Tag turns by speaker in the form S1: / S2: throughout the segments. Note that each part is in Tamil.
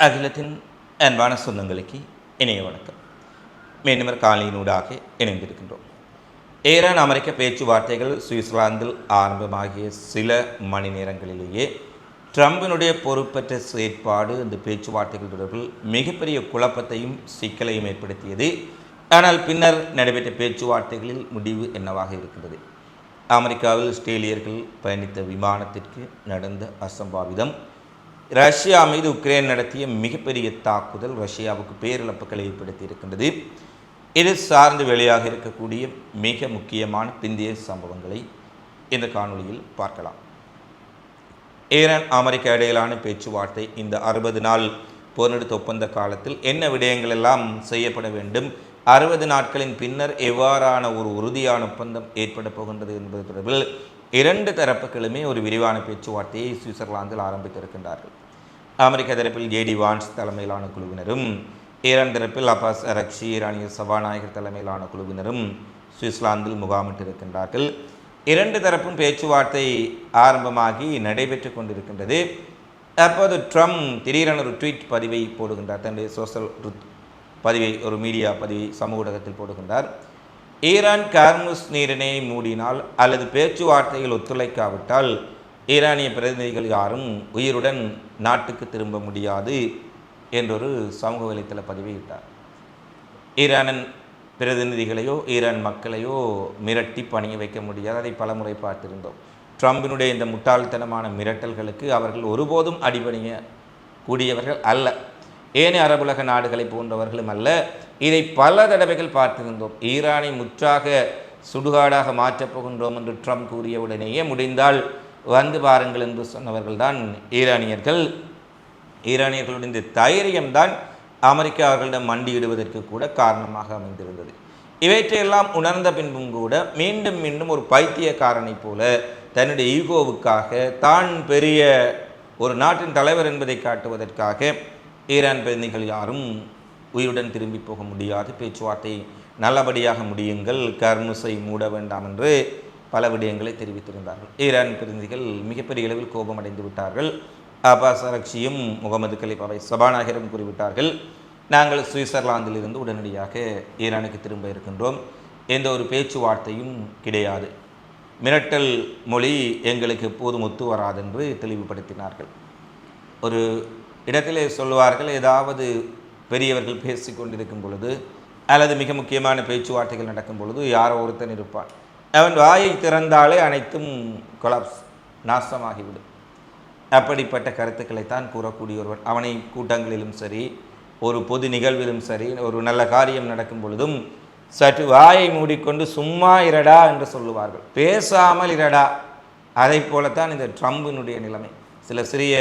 S1: அகிலத்தின் அன்பான சொந்தங்களுக்கு இணைய வணக்கம். மீண்டும் காலையினூடாக இணைந்திருக்கின்றோம். ஈரான் அமெரிக்க பேச்சுவார்த்தைகள் சுவிட்சர்லாந்தில் ஆரம்பமாகிய சில மணி நேரங்களிலேயே ட்ரம்பினுடைய பொறுப்பற்ற செயற்பாடு அந்த பேச்சுவார்த்தைகள் தொடர்பில் மிகப்பெரிய குழப்பத்தையும் சிக்கலையும் ஏற்படுத்தியது. ஆனால் பின்னர் நடைபெற்ற பேச்சுவார்த்தைகளில் முடிவு என்னவாக இருக்கின்றது? அமெரிக்காவில் ஆஸ்திரேலியர்கள் பயணித்த விமானத்திற்கு நடந்த அசம்பாவிதம், ரஷ்யா மீது உக்ரைன் நடத்திய மிகப்பெரிய தாக்குதல் ரஷ்யாவுக்கு பேரிழப்புகளை ஏற்படுத்தி இருக்கின்றது. இது சார்ந்து வெளியாக இருக்கக்கூடிய மிக முக்கியமான பிந்தைய சம்பவங்களை இந்த காணொலியில் பார்க்கலாம். ஈரான் அமெரிக்கா இடையிலான பேச்சுவார்த்தை இந்த 60 நாள் போர் நிறுத்த ஒப்பந்த காலத்தில் என்ன விடயங்கள் எல்லாம் செய்யப்பட வேண்டும், 60 நாட்களின் பின்னர் எவ்வாறான ஒரு உறுதியான ஒப்பந்தம் ஏற்பட போகின்றது என்பது தொடர்பில் இரண்டு தரப்புகளுமே ஒரு விரிவான பேச்சுவார்த்தையை சுவிட்சர்லாந்தில் ஆரம்பித்திருக்கின்றார்கள். அமெரிக்க தரப்பில் ஜேடி வான்ஸ் தலைமையிலான குழுவினரும், ஈரான் தரப்பில் அப்பாஸ் அரக்ஷி ஈரானிய சபாநாயகர் தலைமையிலான குழுவினரும் சுவிட்சர்லாந்தில் முகாமிட்டிருக்கின்றார்கள். இரண்டு தரப்பும் பேச்சுவார்த்தை ஆரம்பமாகி நடைபெற்று கொண்டிருக்கின்றது. அப்போது ட்ரம்ப் திடீரென ஒரு ட்வீட் பதிவை போடுகின்றார். தன்னுடைய சோஷியல் பதிவை, ஒரு மீடியா பதிவை சமூக ஊடகத்தில் போடுகின்றார். ஈரான் கார்முஸ் நீரிணையை மூடினால் அல்லது பேச்சுவார்த்தைகள் ஒத்துழைக்காவிட்டால் ஈரானிய பிரதிநிதிகள் யாரும் உயிருடன் நாட்டுக்கு திரும்ப முடியாது என்றொரு சமூக வலைத்தள பதிவை இட்டார். ஈரானின் பிரதிநிதிகளையோ ஈரான் மக்களையோ மிரட்டி பணிய வைக்க முடியாது. அதை பலமுறை பார்த்திருந்தோம். ட்ரம்பினுடைய இந்த முட்டாள்தனமான மிரட்டல்களுக்கு அவர்கள் ஒருபோதும் அடிபணிய கூடியவர்கள் அல்ல. ஏனைய அரபுலக நாடுகளை போன்றவர்களும் அல்ல. இதை பல தடவைகள் பார்த்திருந்தோம். ஈரானை முற்றாக சுடுகாடாக மாற்றப் போகின்றோம் என்று ட்ரம்ப் கூறியவுடனேயே முடிந்தால் வந்து பாருங்கள் என்று சொன்னவர்கள்தான் ஈரானியர்கள். ஈரானியர்களுடைய இந்த தைரியம்தான் அமெரிக்கா அவர்களிடம் மண்டியிடுவதற்கு கூட காரணமாக அமைந்திருந்தது. இவற்றையெல்லாம் உணர்ந்த பின்பும் கூட மீண்டும் மீண்டும் ஒரு பைத்தியக்காரனை போல தன்னுடைய ஈகோவுக்காக, தான் பெரிய ஒரு நாட்டின் தலைவர் என்பதை காட்டுவதற்காக ஈரான் பிரதிநிதிகள் யாரும் உயிருடன் திரும்பி போக முடியாது, பேச்சுவார்த்தை நல்லபடியாக முடியுங்கள், கர்முஸை மூட வேண்டாம் என்று பல விடயங்களை தெரிவித்திருந்தார்கள். ஈரான் பிரதிநிதிகள் மிகப்பெரிய அளவில் கோபமடைந்து விட்டார்கள். அப்பாஸ் அரக்ஷியும் முகமது கலிஃபாவை சபாநாயகரும் கூறிவிட்டார்கள், நாங்கள் சுவிட்சர்லாந்தில் இருந்து உடனடியாக ஈரானுக்கு திரும்ப இருக்கின்றோம், எந்த ஒரு பேச்சுவார்த்தையும் கிடையாது, மிரட்டல் மொழி எங்களுக்கு எப்போதும் ஒத்து வராது என்று தெளிவுபடுத்தினார்கள். ஒரு இடத்திலே சொல்வார்கள், ஏதாவது பெரியவர்கள் பேசி கொண்டிருக்கும் பொழுது அல்லது மிக முக்கியமான பேச்சுவார்த்தைகள் நடக்கும் பொழுது யாரோ ஒருத்தன் இருப்பான், அவன் வாயை திறந்தாலே அனைத்தும் கொலாப்ஸ், நாசமாகிவிடும். அப்படிப்பட்ட கருத்துக்களைத்தான் கூறக்கூடிய ஒருவன். அவனை கூட்டங்களிலும் சரி, ஒரு பொது நிகழ்விலும் சரி, ஒரு நல்ல காரியம் நடக்கும் பொழுதும் சற்று வாயை மூடிக்கொண்டு சும்மா இரடா என்று சொல்லுவார்கள், பேசாமல் இரடா. அதை போலத்தான் இந்த ட்ரம்பினுடைய நிலைமை. சில சிறிய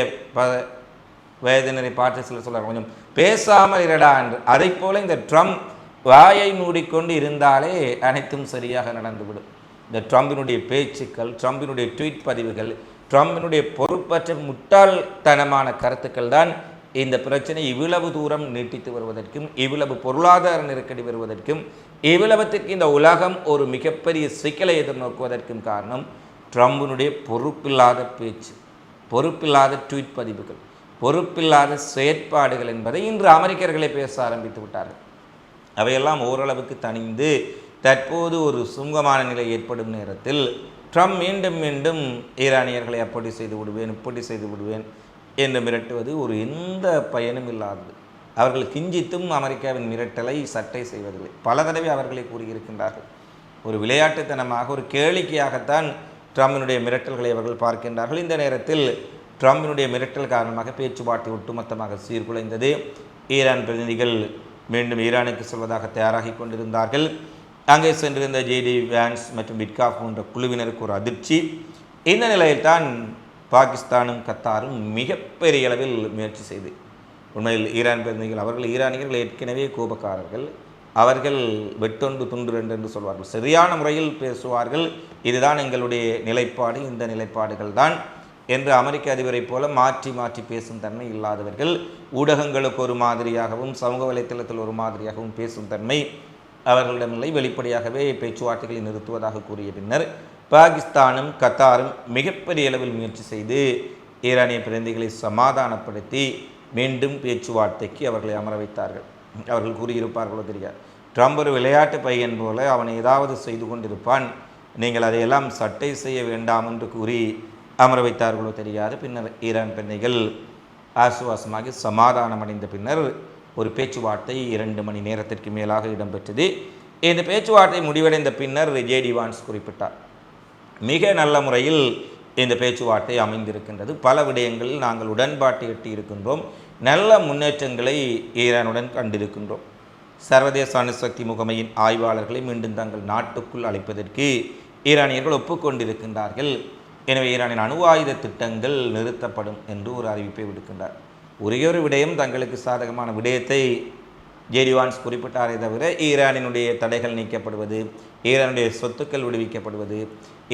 S1: வயதினரை பார்த்து சிலர் சொல்கிறார், கொஞ்சம் பேசாமல் இரடா என்று. அதை போல இந்த ட்ரம்ப் வாயை மூடிக்கொண்டு இருந்தாலே அனைத்தும் சரியாக நடந்துவிடும். இந்த ட்ரம்பினுடைய பேச்சுக்கள், ட்ரம்பினுடைய ட்வீட் பதிவுகள், ட்ரம்பினுடைய பொறுப்பற்ற முட்டாள்தனமான கருத்துக்கள் தான் இந்த பிரச்சனை இவ்வளவு தூரம் நீட்டித்து வருவதற்கும், இவ்வளவு பொருளாதார நெருக்கடி வருவதற்கும், இவ்வளவுக்கு இந்த உலகம் ஒரு மிகப்பெரிய சிக்கலை எதிர்நோக்குவதற்கும் காரணம் ட்ரம்பினுடைய பொறுப்பில்லாத பேச்சு, பொறுப்பில்லாத ட்வீட் பதிவுகள், பொறுப்பில்லாத செயற்பாடுகள் என்பதை இன்று அமெரிக்கர்களே பேச ஆரம்பித்து விட்டார்கள். அவையெல்லாம் ஓரளவுக்கு தணிந்து தற்போது ஒரு சுமூகமான நிலை ஏற்படும் நேரத்தில் ட்ரம்ப் மீண்டும் மீண்டும் ஈரானியர்களை அப்படி செய்து விடுவேன், இப்படி செய்து விடுவேன் என்று மிரட்டுவது ஒரு எந்த பயனும் இல்லாதது. அவர்கள் கிஞ்சித்தும் அமெரிக்காவின் மிரட்டலை சட்டை செய்வதில்லை. பல தடவை அவர்களை கூறியிருக்கின்றார்கள். ஒரு விளையாட்டுத்தனமாக, ஒரு கேளிக்கையாகத்தான் ட்ரம்பினுடைய மிரட்டல்களை அவர்கள் பார்க்கின்றார்கள். இந்த நேரத்தில் ட்ரம்பினுடைய மிரட்டல் காரணமாக பேச்சுவார்த்தை ஒட்டுமொத்தமாக சீர்குலைந்தது. ஈரான் பிரதிநிதிகள் மீண்டும் ஈரானுக்கு செல்வதாக தயாராகி கொண்டிருந்தார்கள். அங்கே சென்றிருந்த ஜேடி வான்ஸ் மற்றும் விட்காஃப் போன்ற குழுவினருக்கு ஒரு அதிர்ச்சி. இந்த நிலையில்தான் பாகிஸ்தானும் கத்தாரும் மிகப்பெரிய அளவில் முயற்சி செய்து, உண்மையில் ஈரான் பிரதிநிதிகள், அவர்கள் ஈரானியர்கள் ஏற்கனவே கோபக்காரர்கள், அவர்கள் வெட்டொன்று துண்டு ரெண்டு என்று சொல்வார்கள், சரியான முறையில் பேசுவார்கள், இதுதான் எங்களுடைய நிலைப்பாடு, இந்த நிலைப்பாடுகள் தான் என்று அமெரிக்க அதிபரை போல மாற்றி மாற்றி பேசும் தன்மை இல்லாதவர்கள். ஊடகங்களுக்கு ஒரு மாதிரியாகவும் சமூக வலைத்தளத்தில் ஒரு மாதிரியாகவும் பேசும் தன்மை அவர்களிடமில்லை. வெளிப்படையாகவே பேச்சுவார்த்தைகளை நிறுத்துவதாக கூறிய பின்னர் பாகிஸ்தானும் கத்தாரும் மிகப்பெரிய அளவில் முயற்சி செய்து ஈரானிய பிரதிநிதிகளை சமாதானப்படுத்தி மீண்டும் பேச்சுவார்த்தைக்கு அவர்களை அமர வைத்தார்கள். அவர்கள் கூறியிருப்பார்களோ தெரியாது. ட்ரம்ப் ஒரு விளையாட்டு பையன் போல அவன் ஏதாவது செய்து கொண்டிருப்பான், நீங்கள் அதையெல்லாம் சட்டை செய்ய வேண்டாம் என்று கூறி அமர வைத்தார்களோ தெரியாது. பின்னர் ஈரான் பெண்ணைகள் ஆசுவாசமாகி சமாதானம் அடைந்த பின்னர் ஒரு பேச்சுவார்த்தை 2 மணி நேரத்திற்கு மேலாக இடம்பெற்றது. இந்த பேச்சுவார்த்தை முடிவடைந்த பின்னர் ஜேடி வான்ஸ் குறிப்பிட்டார், மிக நல்ல முறையில் இந்த பேச்சுவார்த்தை அமைந்திருக்கின்றது, பல விடயங்களில் நாங்கள் உடன்பாட்டை எட்டி இருக்கின்றோம், நல்ல முன்னேற்றங்களை ஈரானுடன் கண்டிருக்கின்றோம். சர்வதேச அணுசக்தி முகமையின் ஆய்வாளர்களை மீண்டும் தங்கள் நாட்டுக்குள் அழைப்பதற்கு ஈரானியர்கள் ஒப்புக்கொண்டிருக்கின்றார்கள். எனவே ஈரானின் அணு ஆயுத திட்டங்கள் நிறுத்தப்படும் என்று ஒரு அறிவிப்பை விடுக்கின்றார். ஒரே ஒரு விடயம், தங்களுக்கு சாதகமான விடயத்தை ஜேடி வான்ஸ் குறிப்பிட்டாரே தவிர ஈரானினுடைய தடைகள் நீக்கப்படுவது, ஈரானுடைய சொத்துக்கள் விடுவிக்கப்படுவது,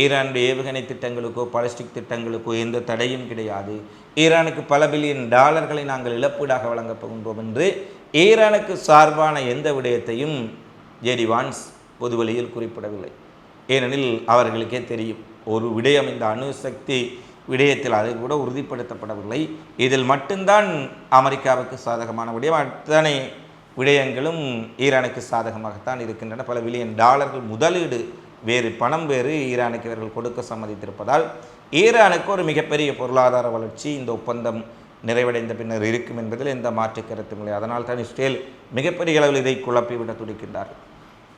S1: ஈரானுடைய ஏவுகணை திட்டங்களுக்கோ பாலிஸ்டிக் திட்டங்களுக்கோ எந்த தடையும் கிடையாது, ஈரானுக்கு பல பில்லியன் டாலர்களை நாங்கள் இழப்பீடாக வழங்கப் போகின்றோம் என்று ஈரானுக்கு சார்பான எந்த விடயத்தையும் ஜேடி வான்ஸ் பொதுவெளியில் குறிப்பிடவில்லை. ஏனெனில் அவர்களுக்கே தெரியும், ஒரு விடயம் இந்த அணுசக்தி விடயத்தில் அது கூட உறுதிப்படுத்தப்படவில்லை. இதில் மட்டும்தான் அமெரிக்காவுக்கு சாதகமான விடயம், அத்தனை விடயங்களும் ஈரானுக்கு சாதகமாகத்தான் இருக்கின்றன. பல பில்லியன் டாலர்கள் முதலீடு வேறு பணம் வேறு ஈரானுக்கு இவர்கள் கொடுக்க சம்மதித்திருப்பதால் ஈரானுக்கு ஒரு மிகப்பெரிய பொருளாதார வளர்ச்சி இந்த ஒப்பந்தம் நிறைவடைந்த பின்னர் இருக்கும் என்பதில் எந்த மாற்று கருத்தும் இல்லை. அதனால் தான் இஸ்ரேல் மிகப்பெரிய அளவில் இதை குழப்பிவிட துடிக்கின்றார்கள்.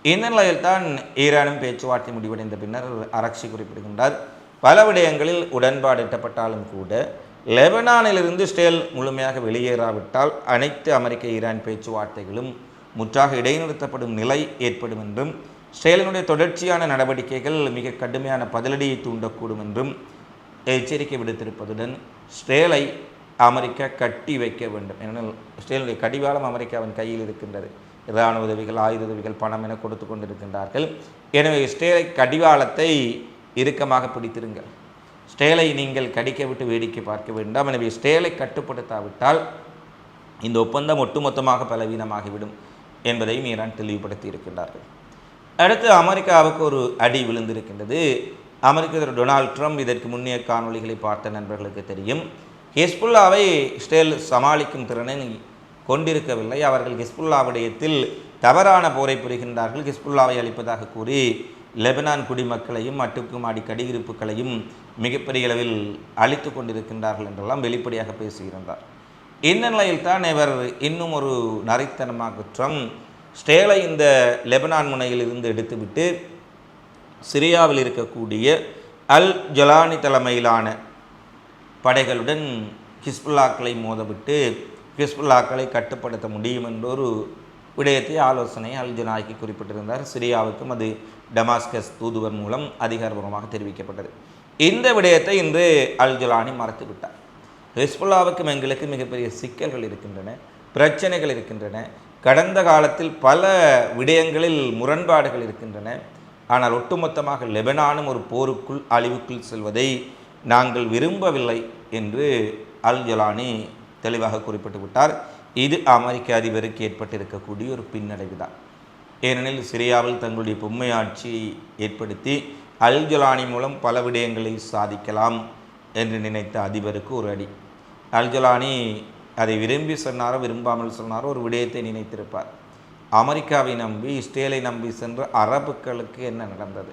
S1: இந்த நிலையில் தான் ஈரானும் பேச்சுவார்த்தை முடிவடைந்த பின்னர் அரக்ஷி குறிப்பிடுகின்றார், பல விடயங்களில் உடன்பாடு எட்டப்பட்டாலும் கூட லெபனானிலிருந்து இஸ்ரேல் முழுமையாக வெளியேறாவிட்டால் அனைத்து அமெரிக்க ஈரான் பேச்சுவார்த்தைகளும் முற்றாக இடைநிறுத்தப்படும் நிலை ஏற்படும் என்றும், இஸ்ரேலினுடைய தொடர்ச்சியான நடவடிக்கைகள் மிக கடுமையான பதிலடியை தூண்டக்கூடும் என்றும் எச்சரிக்கை விடுத்திருப்பதுடன் இஸ்ரேலை அமெரிக்கா கட்டி வைக்க வேண்டும். ஏனெனில் இஸ்ரேலுடைய கடிவாளம் அமெரிக்காவின் கையில் இருக்கின்றது. இராணுவ உதவிகள், ஆயுத உதவிகள், பணம் என கொடுத்து கொண்டிருக்கின்றார்கள். எனவே இஸ்ரேலை கடிவாளத்தை இறுக்கமாக பிடித்திருங்கள், இஸ்ரேலை நீங்கள் கடிக்க விட்டு வேடிக்கை பார்க்க வேண்டாம். எனவே இஸ்ரேலை கட்டுப்படுத்தாவிட்டால் இந்த ஒப்பந்தம் ஒட்டுமொத்தமாக பலவீனமாகிவிடும் என்பதையும் ஈரான் தெளிவுபடுத்தி இருக்கின்றார்கள். அடுத்து அமெரிக்காவுக்கு ஒரு அடி விழுந்திருக்கின்றது. அமெரிக்க அதிபர் டொனால்ட் ட்ரம்ப் இதற்கு முன்னிய காணொலிகளை பார்த்த நண்பர்களுக்கு தெரியும், ஹிஸ்புல்லாவை இஸ்ரேல் சமாளிக்கும் திறனை கொண்டிருக்கவில்லை. அவர்கள் ஹிஸ்புல்லா விடயத்தில் தவறான போரை புரிகின்றார்கள், ஹிஸ்புல்லாவை அளிப்பதாக கூறி லெபனான் குடிமக்களையும் மட்டுக்குமாடி கடியிருப்புகளையும் மிகப்பெரிய அளவில் அழித்து கொண்டிருக்கின்றார்கள் என்றெல்லாம் வெளிப்படையாக பேசுகின்றார். இந்த நிலையில் தான் இவர் இன்னும் ஒரு நரித்தனமாக ட்ரம்ப் இஸ்ரேலை இந்த லெபனான் முனையில் இருந்து எடுத்துவிட்டு சிரியாவில் இருக்கக்கூடிய அல் ஜலானி தலைமையிலான படைகளுடன் ஹிஸ்புல்லாக்களை மோதவிட்டு ஹிஸ்புல்லாக்களை கட்டுப்படுத்த முடியும் என்றொரு விடயத்தை ஆலோசனை அல் ஜலானிக்கு குறிப்பிட்டிருந்தார். சிரியாவுக்கும் அது டமாஸ்கஸ் தூதுவர் மூலம் அதிகாரபூர்வமாக தெரிவிக்கப்பட்டது. இந்த விடயத்தை இன்று அல் ஜலானி மறுத்துவிட்டார். ஹிஸ்புல்லாவுக்கும் எங்களுக்கு மிகப்பெரிய சிக்கல்கள் இருக்கின்றன, பிரச்சனைகள் இருக்கின்றன, கடந்த காலத்தில் பல விடயங்களில் முரண்பாடுகள் இருக்கின்றன, ஆனால் ஒட்டுமொத்தமாக லெபனானும் ஒரு போருக்குள் அழிவுக்குள் செல்வதை நாங்கள் விரும்பவில்லை என்று அல் ஜலானி தெளிவாக குறிப்பிட்டு விட்டார். இது அமெரிக்க அதிபருக்கு ஏற்பட்டிருக்கக்கூடிய ஒரு பின்னடைவு தான். ஏனெனில் சிரியாவில் தங்களுடைய பொம்மை ஆட்சியை ஏற்படுத்தி அல் ஜலானி மூலம் பல விடயங்களை சாதிக்கலாம் என்று நினைத்த அதிபருக்கு ஒரு அடி. அல் ஜலானி அதை விரும்பி சொன்னாரோ விரும்பாமல் சொன்னாரோ ஒரு விடயத்தை நினைத்திருப்பார். அமெரிக்காவை நம்பி இஸ்ரேலை நம்பி சென்ற அரபுக்களுக்கு என்ன நடந்தது,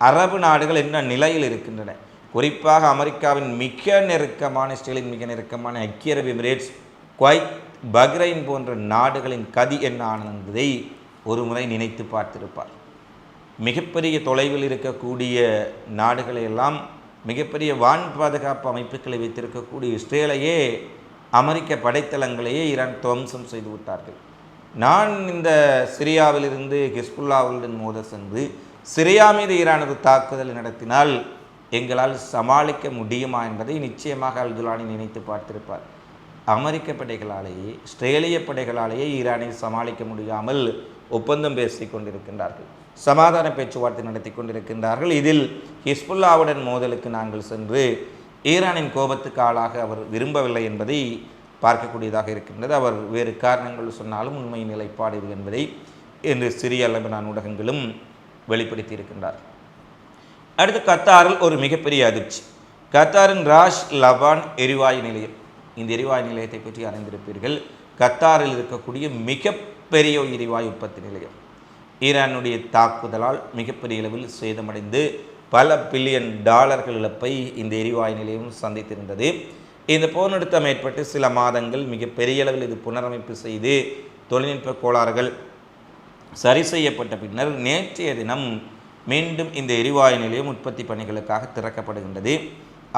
S1: அரபு நாடுகள் என்ன நிலையில் இருக்கின்றன, குறிப்பாக அமெரிக்காவின் மிக நெருக்கமான இஸ்ரேலின் மிக நெருக்கமான ஐக்கிய அரபு எமிரேட்ஸ், குவைத், பஹ்ரைன் போன்ற நாடுகளின் கதி என்ன ஆனதை ஒரு முறை நினைத்து பார்த்திருப்பார். மிகப்பெரிய தொலைவில் இருக்கக்கூடிய நாடுகளை எல்லாம் மிகப்பெரிய வான் பாதுகாப்பு அமைப்புகளை வைத்திருக்கக்கூடிய இஸ்ரேலையே அமெரிக்க படைத்தளங்களையே ஈரான் துவம்சம் செய்து விட்டார்கள். நான் இந்த சிரியாவிலிருந்து ஹிஸ்புல்லாவுடன் மோத சென்று சிரியா மீது ஈரான் ஒரு தாக்குதல் நடத்தினால் எங்களால் சமாளிக்க முடியுமா என்பதை நிச்சயமாக அல் ஜலானி நினைத்து பார்த்திருப்பார். அமெரிக்க படைகளாலேயே இஸ்ரேலிய படைகளாலேயே ஈரானை சமாளிக்க முடியாமல் ஒப்பந்தம் பேசி கொண்டிருக்கின்றார்கள், சமாதான பேச்சுவார்த்தை நடத்தி கொண்டிருக்கின்றார்கள். இதில் ஹிஸ்புல்லாவுடன் மோதலுக்கு நாங்கள் சென்று ஈரானின் கோபத்துக்கு ஆளாக அவர் விரும்பவில்லை என்பதை பார்க்கக்கூடியதாக இருக்கின்றது. அவர் வேறு காரணங்கள் சொன்னாலும் உண்மை நிலைப்பாடு என்பதை இன்று சிரிய லெபனான் ஊடகங்களும் வெளிப்படுத்தி இருக்கின்றார். அடுத்து கத்தாரில் ஒரு மிகப்பெரிய அதிர்ச்சி. கத்தாரின் ராஷ் லபான் எரிவாயு நிலையம் இந்த எரிவாயு நிலையத்தை பற்றி அறிந்திருப்பீர்கள். கத்தாரில் இருக்கக்கூடிய மிகப்பெரிய எரிவாயு உற்பத்தி நிலையம் ஈரானுடைய தாக்குதலால் மிகப்பெரிய அளவில் சேதமடைந்து பல பில்லியன் டாலர்கள் இழப்பை இந்த எரிவாயு நிலையம் சந்தித்திருந்தது. இந்த போர் நிறுத்தம் ஏற்பட்டு சில மாதங்கள் மிகப்பெரிய அளவில் இது புனரமைப்பு செய்து தொழில்நுட்ப கோளாறுகள் சரி செய்யப்பட்ட பின்னர் நேற்றைய தினம் மீண்டும் இந்த எரிவாயு நிலையம் உற்பத்தி பணிகளுக்காக திறக்கப்படுகின்றது.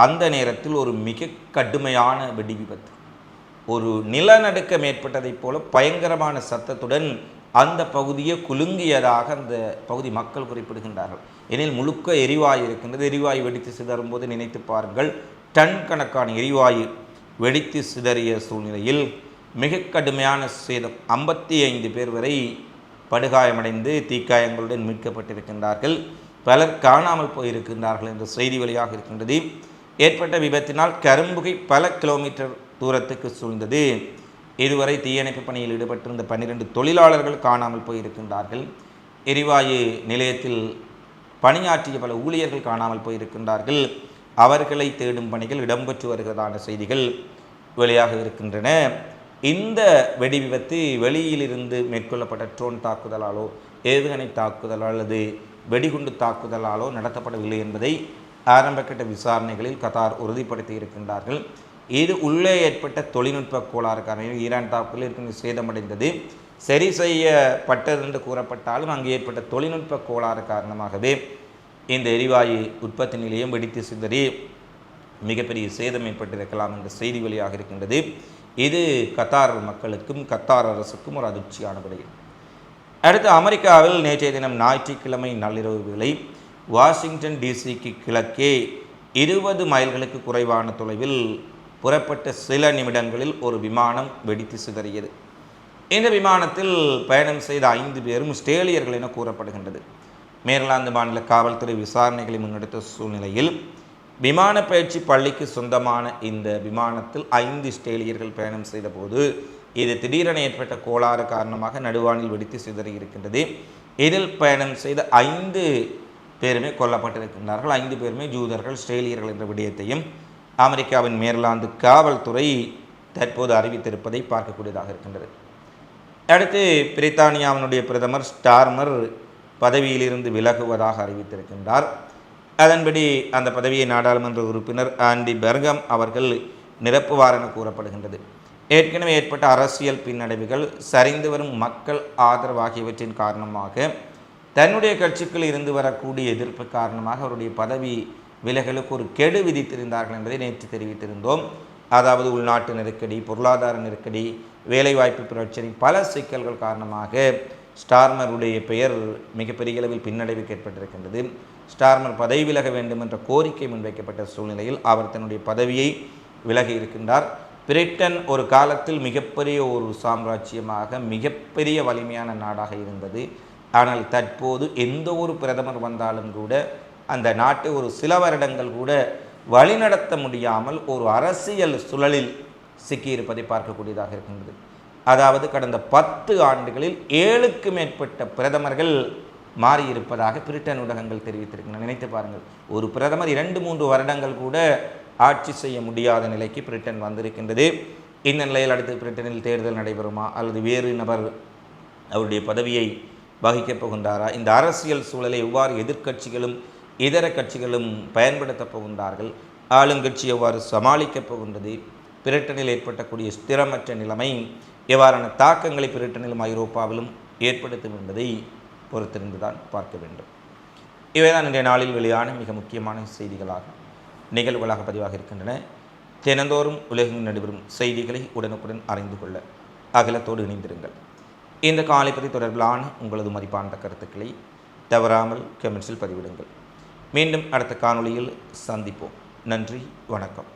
S1: அந்த நேரத்தில் ஒரு மிக கடுமையான வெடி விபத்து, ஒரு நிலநடுக்கம் ஏற்பட்டதைப் போல பயங்கரமான சத்தத்துடன் அந்த பகுதியை குலுங்கியதாக அந்த பகுதி மக்கள் குறிப்பிடுகின்றார்கள். எனில் முழுக்க எரிவாயு இருக்கின்றது. எரிவாயு வெடித்து சிதறும் போது நினைத்து பாருங்கள், டன் கணக்கான எரிவாயு வெடித்து சிதறிய சூழ்நிலையில் மிக கடுமையான சேதம். 55 பேர் வரை படுகாயமடைந்து தீக்காயங்களுடன் மீட்கப்பட்டிருக்கின்றார்கள். பலர் காணாமல் போயிருக்கின்றார்கள் என்ற செய்தி வழியாக இருக்கின்றது. ஏற்பட்ட விபத்தினால் கரும்புகை பல கிலோமீட்டர் தூரத்துக்கு சூழ்ந்தது. இதுவரை தீயணைப்பு பணியில் ஈடுபட்டிருந்த 12 தொழிலாளர்கள் காணாமல் போயிருக்கின்றார்கள். எரிவாயு நிலையத்தில் பணியாற்றிய பல ஊழியர்கள் காணாமல் போயிருக்கின்றார்கள். அவர்களை தேடும் பணிகள் இடம்பெற்று வருகிறதான செய்திகள் வெளியாக இருக்கின்றன. இந்த வெடி விபத்து வெளியிலிருந்து மேற்கொள்ளப்பட்ட ட்ரோன் தாக்குதலாலோ ஏவுகணை தாக்குதலோ அல்லது வெடிகுண்டு தாக்குதலாலோ நடத்தப்படவில்லை என்பதை ஆரம்பகட்ட விசாரணைகளில் கத்தார் உறுதிப்படுத்தி இருக்கின்றார்கள். இது உள்ளே ஏற்பட்ட தொழில்நுட்ப கோளாறு காரணமாக ஈரான் தாக்குதலில் இருக்கின்ற சேதமடைந்தது. சரி செய்யப்பட்டது என்று கூறப்பட்டாலும் அங்கு ஏற்பட்ட தொழில்நுட்ப கோளாறு காரணமாகவே இந்த எரிவாயு உற்பத்தி நிலையம் வெடித்து சிதறி மிகப்பெரிய சேதம் ஏற்பட்டிருக்கலாம் என்ற செய்தி வெளியாக இருக்கின்றது. இது கத்தார் மக்களுக்கும் கத்தார் அரசுக்கும் ஒரு அதிர்ச்சியான விடயம். அடுத்து அமெரிக்காவில் நேற்றைய தினம் ஞாயிற்றுக்கிழமை நள்ளிரவு வேளை வாஷிங்டன் டிசிக்கு கிழக்கே 20 மைல்களுக்கு குறைவான தொலைவில் புறப்பட்ட சில நிமிடங்களில் ஒரு விமானம் வெடித்து சிதறியது. இந்த விமானத்தில் பயணம் செய்த 5 பேரும் ஆஸ்திரேலியர்கள் என கூறப்படுகின்றது. மேற்லாந்து மாநில காவல்துறை விசாரணைகளை முன்னெடுத்த சூழ்நிலையில் விமான பயிற்சி பள்ளிக்கு சொந்தமான இந்த விமானத்தில் 5 ஆஸ்திரேலியர்கள் பயணம் செய்த போது இது திடீரென ஏற்பட்ட கோளாறு காரணமாக நடுவானில் வெடித்து சிதறி இருக்கின்றது. இதில் பயணம் செய்த 5 பேருமே கொல்லப்பட்டிருக்கின்றார்கள். 5 பேருமே ஜூதர்கள், ஆஸ்திரேலியர்கள் என்ற விடயத்தையும் அமெரிக்காவின் மேற்லாந்து காவல்துறை தற்போது அறிவித்திருப்பதை பார்க்கக்கூடியதாக இருக்கின்றது. அடுத்து பிரித்தானியாவினுடைய பிரதமர் ஸ்டார்மர் பதவியிலிருந்து விலகுவதாக அறிவித்திருக்கின்றார். அதன்படி அந்த பதவியை நாடாளுமன்ற உறுப்பினர் ஆண்டி பெர்கம் அவர்கள் நிரப்புவார் என கூறப்படுகின்றது. ஏற்கனவே ஏற்பட்ட அரசியல் பின்னடைவுகள், சரிந்து வரும் மக்கள் ஆதரவு ஆகியவற்றின் காரணமாக தன்னுடைய கட்சிக்குள் இருந்து வரக்கூடிய எதிர்ப்பு காரணமாக அவருடைய பதவி விலகலுக்கு ஒரு கெடு விதித்திருந்தார்கள் என்பதை நேற்று தெரிவித்திருந்தோம். அதாவது உள்நாட்டு நெருக்கடி, பொருளாதார நெருக்கடி, வேலைவாய்ப்பு பிரச்சனை, பல சிக்கல்கள் காரணமாக ஸ்டார்மருடைய பெயர் மிகப்பெரிய அளவில் பின்னடைவுக்கு ஏற்பட்டிருக்கின்றது. ஸ்டார்மர் பதவி விலக வேண்டும் என்ற கோரிக்கை முன்வைக்கப்பட்ட சூழ்நிலையில் அவர் தன்னுடைய பதவியை விலகி இருக்கின்றார். பிரிட்டன் ஒரு காலத்தில் மிகப்பெரிய ஒரு சாம்ராஜ்யமாக மிகப்பெரிய வலிமையான நாடாக இருந்தது. ஆனால் தற்போது எந்த ஒரு பிரதமர் வந்தாலும் கூட அந்த நாட்டை ஒரு சில வருடங்கள் கூட வழிநடத்த முடியாமல் ஒரு அரசியல் சுழலில் சிக்கியிருப்பதை பார்க்கக்கூடியதாக இருக்கின்றது. அதாவது கடந்த 10 ஆண்டுகளில் 7க்கு மேற்பட்ட பிரதமர்கள் மாறியிருப்பதாக பிரிட்டன் ஊடகங்கள் தெரிவித்திருக்கின்றன. நினைத்து பாருங்கள், ஒரு பிரதமர் 2-3 வருடங்கள் கூட ஆட்சி செய்ய முடியாத நிலைக்கு பிரிட்டன் வந்திருக்கின்றது. இந்த நிலையில் அடுத்து பிரிட்டனில் தேர்தல் நடைபெறுமா அல்லது வேறு நபர் அவருடைய பதவியை வகிக்கப் போகின்றாரா? இந்த அரசியல் சூழலை எவ்வாறு எதிர்க்கட்சிகளும் இதர கட்சிகளும் பயன்படுத்தப் போகின்றார்கள்? ஆளுங்கட்சி எவ்வாறு சமாளிக்கப் போகின்றது? பிரிட்டனில் ஏற்பட்டக்கூடிய ஸ்திரமற்ற நிலைமை எவ்வாறான தாக்கங்களை பிரிட்டனிலும் ஐரோப்பாவிலும் ஏற்படுத்தும் என்பதை பொறுத்திருந்துதான் பார்க்க வேண்டும். இவைதான் இன்றைய நாளில் வெளியான மிக முக்கியமான செய்திகளாக நிகழ்வுகளாக பதிவாக இருக்கின்றன. தினந்தோறும் உலகில் நடைபெறும் செய்திகளை உடனுக்குடன் அறிந்து கொள்ள அகலத்தோடு இணைந்திருங்கள். இந்த காலைப்பதி தொடர்பிலான உங்களது மதிப்பான கருத்துக்களை தவறாமல் கமெண்ட்ஸில் பதிவிடுங்கள். மீண்டும் அடுத்த காணொளியில் சந்திப்போம். நன்றி, வணக்கம்.